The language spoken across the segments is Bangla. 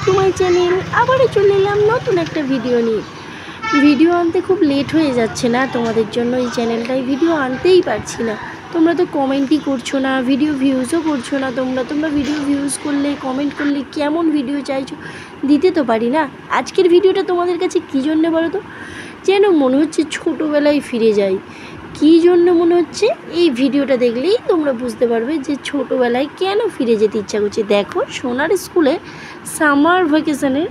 To my channel. আবারও চলে এলাম নতুন একটা ভিডিও নিয়ে। ভিডিও আনতে খুব লেট হয়ে যাচ্ছে না তোমাদের জন্য, এই চ্যানেলটায় ভিডিও আনতেই পারছি না। তোমরা তো কমেন্টই করছো না, ভিডিও ভিউজও করছো না। তোমরা ভিডিও ভিউজ করলে, কমেন্ট করলে কেমন ভিডিও চাইছো দিতে তো পারি না। আজকের ভিডিওটা তোমাদের কাছে কী জন্য বলো তো? যেন মনে হচ্ছে ছোটোবেলায় ফিরে যাই। কী জন্য মনে হচ্ছে এই ভিডিওটা দেখলেই তোমরা বুঝতে পারবে যে ছোটোবেলায় কেন ফিরে যেতে ইচ্ছা করছে। দেখো, সোনার স্কুলে সামার ভ্যাকেশনের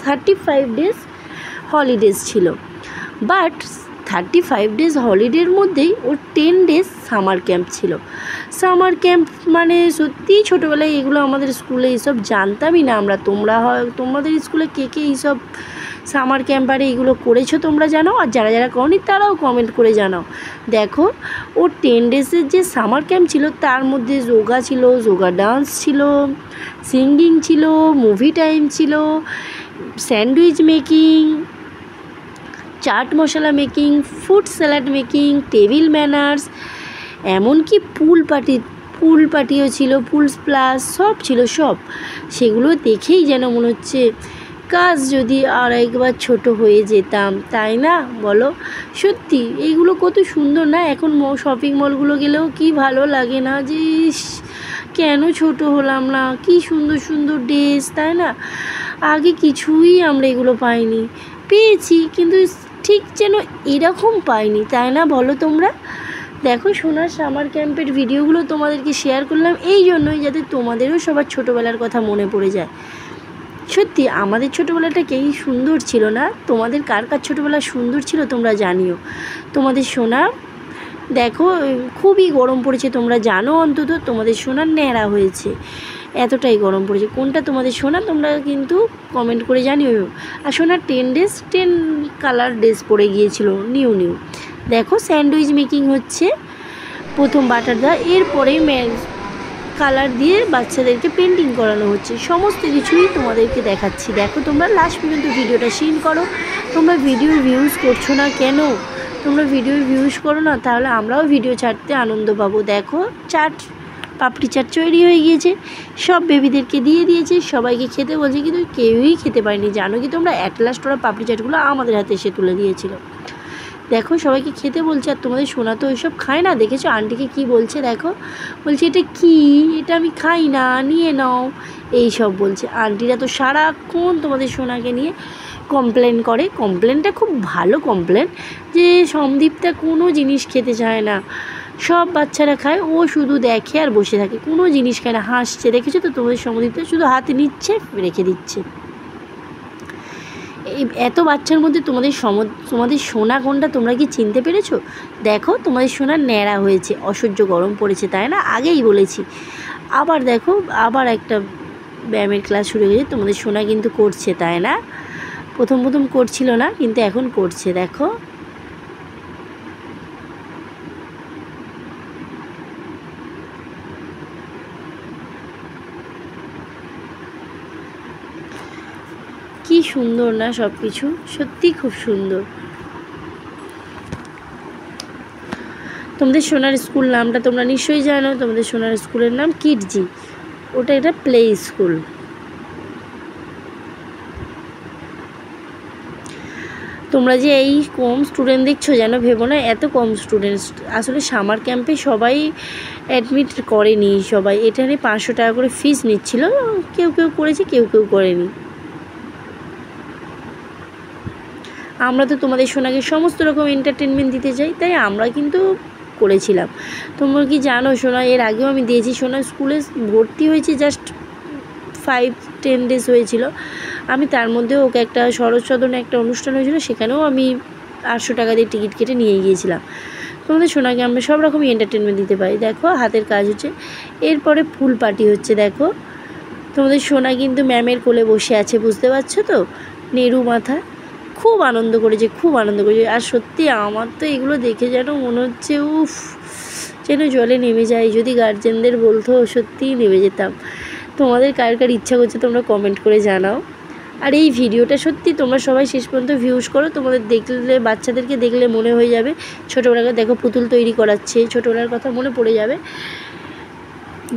35 ডেজ হলিডেজ ছিল, বাট 35 ডেজ হলিডের মধ্যেই ওর 10 ডেজ সামার ক্যাম্প ছিল। সামার ক্যাম্প মানে সত্যিই ছোটোবেলায় এগুলো আমাদের স্কুলে এইসব জানতামই না আমরা। তোমাদের স্কুলে কে কে এইসব সামার ক্যাম্পারে এইগুলো করেছো তোমরা জানাও, আর যারা যারা করনি তারাও কমেন্ট করে জানাও। দেখো, ও 10 ডেজের যে সামার ক্যাম্প ছিল তার মধ্যে যোগা ছিল, যোগা ডান্স ছিল, সিঙ্গিং ছিল, মুভি টাইম ছিল, sandwich making, chaat masala making, food salad making, table manners, এমনকি পুল পার্টিও ছিল, পুল প্লাস সব ছিল। সব সেগুলো দেখেই যেন মনে হচ্ছে কাজ যদি আর একবার ছোট হয়ে যেতাম, তাই না বলো? সত্যি এইগুলো কত সুন্দর না? এখন শপিং মলগুলো গেলেও কি ভালো লাগে না যে কেন ছোট হলাম না, কি সুন্দর সুন্দর ড্রেস, তাই না? আগে কিছুই আমরা এগুলো পাইনি, পেয়েছি কিন্তু ঠিক যেন এরকম পাইনি, তাই না বলো তোমরা? দেখো, সোনার সামার ক্যাম্পের ভিডিওগুলো তোমাদেরকে শেয়ার করলাম এই জন্যই, যাতে তোমাদেরও সবার ছোটোবেলার কথা মনে পড়ে যায়। সত্যি আমাদের ছোটোবেলাটা কেই সুন্দর ছিল না? তোমাদের কার কার ছোটোবেলা সুন্দর ছিল তোমরা জানিও। তোমাদের সোনা দেখো খুবই গরম পড়েছে, তোমরা জানো অন্তত তোমাদের সোনার ন্যাড়া হয়েছে, এতটাই গরম পড়েছে। কোনটা তোমাদের সোনা তোমরা কিন্তু কমেন্ট করে জানিও। আর সোনার 10 কালার ড্রেস পরে গিয়েছিল নিউ। দেখো, স্যান্ডউইচ মেকিং হচ্ছে, প্রথম বাটার দেওয়া, এরপরে কালার দিয়ে বাচ্চাদেরকে পেন্টিং করানো হচ্ছে। সমস্ত কিছুই তোমাদেরকে দেখাচ্ছি। দেখো, তোমরা লাস্ট পর্যন্ত ভিডিওটা শেয়ার করো। তোমরা ভিডিও ভিউজ করছো না কেন? তোমরা ভিডিও ভিউজ করো না, তাহলে আমরাও ভিডিও ছাড়তে আনন্দ পাবো। দেখো, পাপড়ি চাট তৈরি হয়ে গিয়েছে, সব বেবিদেরকে দিয়ে দিয়েছে, সবাইকে খেতে বলছে, কিন্তু কেউই খেতে পারেনি। জানো কি তোমরা? অ্যাট লাস্ট ওরা পাপড়ি চাটগুলো আমাদের হাতে এসে তুলে দিয়েছিল। দেখো, সবাইকে খেতে বলছে, আর তোমাদের সোনা তো ওইসব খায় না। দেখেছো আন্টিকে কি বলছে? দেখো, বলছে এটা কি, এটা আমি খাই না, নিয়ে নাও, এই সব বলছে। আন্টিরা তো সারাক্ষণ তোমাদের সোনাকে নিয়ে কমপ্লেন করে। কমপ্লেনটা খুব ভালো কমপ্লেন, যে সন্দীপটা কোনো জিনিস খেতে চায় না, সব বাচ্চারা খায়, ও শুধু দেখে আর বসে থাকে, কোনো জিনিস খায় না, হাসছে। দেখেছো তো তোমাদের সন্দীপটা শুধু হাতে নিচ্ছে, রেখে দিচ্ছে। এই এত বাচ্চার মধ্যে তোমাদের সোনা কোনটা তোমরা কি চিনতে পেরেছো? দেখো, তোমাদের সোনা ন্যাড়া হয়েছে, অসহ্য গরম পড়েছে, তাই না? আগেই বলেছি। আবার দেখো, আবার একটা ব্যায়ামের ক্লাস শুরু হয়েছে। তোমাদের সোনা কিন্তু করছে, তাই না? প্রথম করছিল না, কিন্তু এখন করছে। দেখো, কি সুন্দর না সব কিছু? সত্যি খুব সুন্দর। তোমাদের সোনার স্কুল নামটা তোমরা নিশ্চয়ই জানো। তোমাদের সোনার স্কুলের নাম কিডজি, ওটা একটা প্লে স্কুল। তোমরা যে এই কম স্টুডেন্ট দেখছো, যেন ভেবো না এত কম স্টুডেন্টস। আসলে সামার ক্যাম্পে সবাই অ্যাডমিট করেনি, সবাই এখানে 500 টাকা করে ফিস নিচ্ছিল। কেউ করেছে, কেউ করেনি। আমরা তো তোমাদের সোনাকে সমস্ত রকম এন্টারটেনমেন্ট দিতে চাই, তাই আমরা কিন্তু করেছিলাম। তোমরা কি জানো, সোনা এর আগেও আমি দিয়েছি। সোনা স্কুলে ভর্তি হয়েছে জাস্ট 5-10 ডেজ হয়েছিল। আমি তার মধ্যে ওকে একটা শরৎ সদনে একটা অনুষ্ঠান হয়েছিল, সেখানেও আমি 800 টাকা দিয়ে টিকিট কেটে নিয়ে গিয়েছিলাম। তোমাদের সোনাকে আমরা সব রকমই এন্টারটেনমেন্ট দিতে পারি। দেখো, হাতের কাজ হচ্ছে, এরপরে ফুল পার্টি হচ্ছে। দেখো, তোমাদের সোনা কিন্তু ম্যামের কোলে বসে আছে, বুঝতে পারছো তো? নেরু মাথা, খুব আনন্দ করেছে। আর সত্যি আমার তো এগুলো দেখে যেন মনে হচ্ছে উফ, যেন জলে নেমে যায়। যদি গার্জেনদের বলতো, সত্যিই নেমে যেতাম। তোমাদের কার ইচ্ছা করছে তোমরা কমেন্ট করে জানাও। আর এই ভিডিওটা সত্যি তোমরা সবাই শেষ পর্যন্ত ভিউজ করো। তোমাদের দেখলে, বাচ্চাদেরকে দেখলে মনে হয়ে যাবে ছোটোবেলাকে। দেখো, পুতুল তৈরি করাচ্ছে, ছোটোবেলার কথা মনে পড়ে যাবে।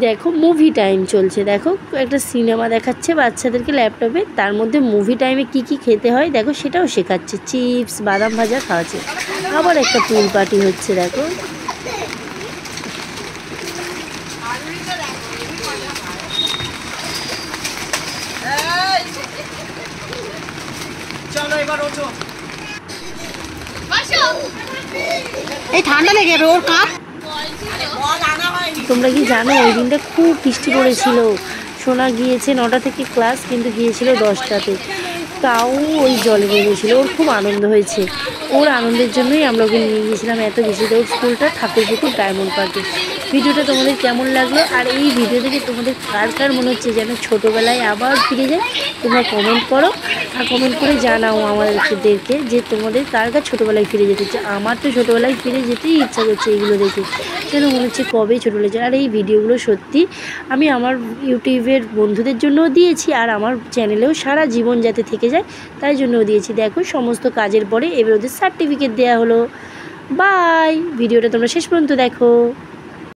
দেখো মুভি টাইম চলছে, দেখো একটা সিনেমা দেখাচ্ছে বাচ্চাদেরকে ল্যাপটপে, তার মধ্যে মুভি টাইমে কি কি খেতে হয় দেখো সেটাও শেখাচ্ছে, চিপস বাদাম ভাজা খাওয়াচ্ছে। আবার একটা পুল পার্টি হচ্ছে দেখো। এই ঠান্ডা লেগে ওর কাপ। তোমরা কি জানো ওই দিনটা খুব বৃষ্টি পড়েছিল, শোনা গিয়েছে 9টা থেকে ক্লাস, কিন্তু গিয়েছিল 10টাতে, তাও ওই জলে নেমেছিল। ওর খুব আনন্দ হয়েছে, ওর আনন্দের জন্যই আমরা ওকে নিয়ে গিয়েছিলাম এত বেশি। ওর স্কুলটা ঠাকুরপুকুর ডায়মন্ড পার্কে। ভিডিওটা তোমাদের কেমন লাগলো, আর এই ভিডিও থেকে তোমাদের কার কার মনে হচ্ছে যেন ছোটোবেলায় আবার ফিরে যায়, তোমরা কমেন্ট করো, আর কমেন্ট করে জানাও আমাদেরকে যে তোমাদের কার কার ছোটোবেলায় ফিরে যেতে হচ্ছে। আমার তো ছোটোবেলায় ফিরে যেতেই ইচ্ছা করছে এগুলো দেখে, যেন মনে হচ্ছে কবে ছোটোবেলায় যায়। আর এই ভিডিওগুলো সত্যি আমি আমার ইউটিউবের বন্ধুদের জন্যও দিয়েছি, আর আমার চ্যানেলেও সারা জীবন যাতে থেকে যায় তাই জন্যও দিয়েছি। দেখো সমস্ত কাজের পরে এবার ওদের সার্টিফিকেট দেওয়া হলো। বাই, ভিডিওটা তোমরা শেষ পর্যন্ত দেখো।